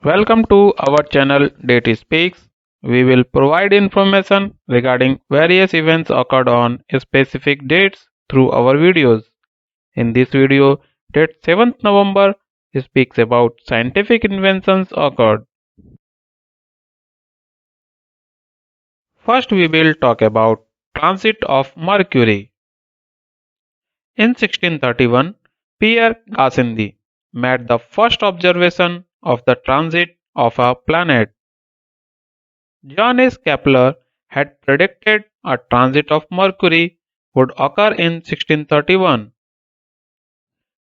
Welcome to our channel Deity Speaks. We will provide information regarding various events occurred on specific dates through our videos. In this video, date 7th November speaks about scientific inventions occurred. First, we will talk about transit of Mercury. In 1631, Pierre Gassendi made the first observation of the transit of a planet. Johannes Kepler had predicted a transit of Mercury would occur in 1631.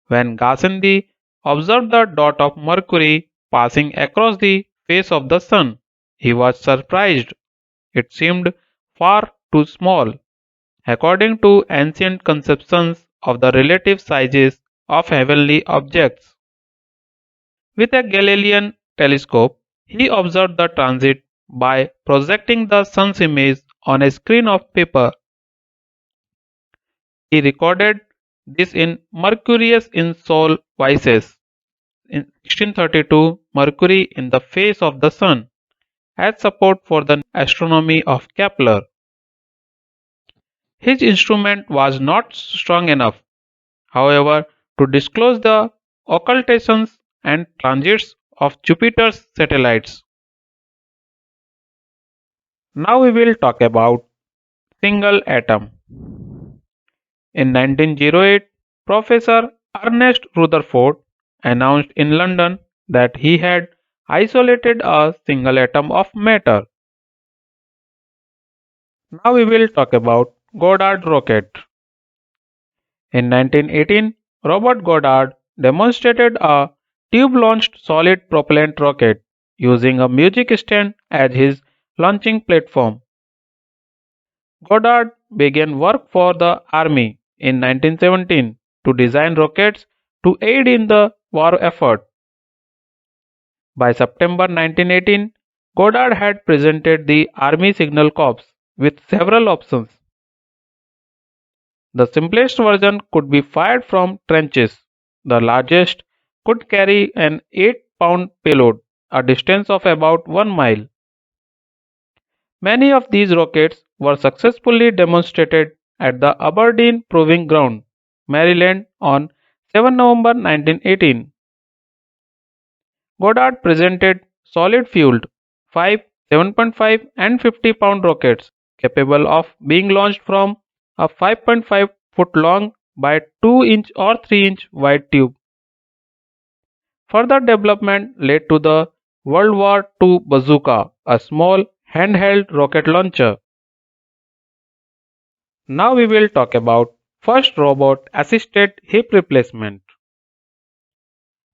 When Gassendi observed the dot of Mercury passing across the face of the Sun, he was surprised. It seemed far too small, according to ancient conceptions of the relative sizes of heavenly objects. With a Galilean telescope, he observed the transit by projecting the Sun's image on a screen of paper. He recorded this in Mercurius in Sol Vices in 1632, Mercury in the face of the Sun, as support for the astronomy of Kepler. His instrument was not strong enough, however, to disclose the occultations and transits of Jupiter's satellites. Now we will talk about single atom. In 1908, Professor Ernest Rutherford announced in London that he had isolated a single atom of matter. Now we will talk about Goddard rocket. In 1918, Robert Goddard demonstrated a tube-launched solid propellant rocket using a music stand as his launching platform. Goddard began work for the Army in 1917 to design rockets to aid in the war effort. By September 1918, Goddard had presented the Army Signal Corps with several options. The simplest version could be fired from trenches. The largest could carry an 8-pound payload, a distance of about 1 mile. Many of these rockets were successfully demonstrated at the Aberdeen Proving Ground, Maryland on 7 November 1918. Goddard presented solid-fueled 5, 7.5 and 50-pound rockets capable of being launched from a 5.5-foot long by 2-inch or 3-inch wide tube. Further development led to the World War II bazooka, a small handheld rocket launcher. Now we will talk about first robot-assisted hip replacement.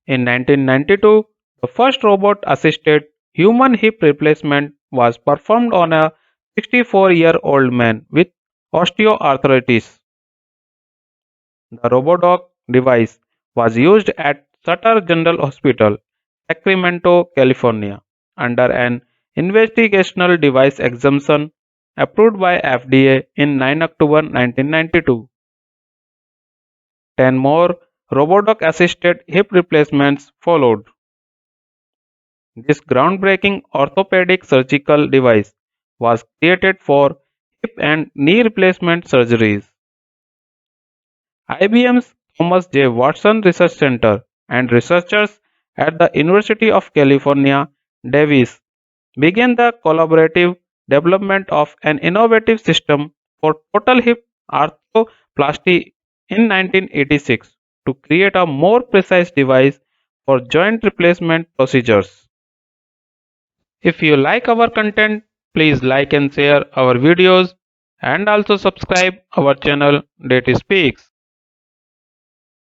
In 1992, the first robot-assisted human hip replacement was performed on a 64-year-old man with osteoarthritis. The RoboDoc device was used at Sutter General Hospital, Sacramento, California, under an investigational device exemption approved by FDA in 9 October 1992. 10 more RoboDoc-assisted hip replacements followed. This groundbreaking orthopedic surgical device was created for hip and knee replacement surgeries. IBM's Thomas J. Watson Research Center and researchers at the University of California, Davis began the collaborative development of an innovative system for total hip arthroplasty in 1986 to create a more precise device for joint replacement procedures. If you like our content, please like and share our videos and also subscribe our channel Deity Speaks.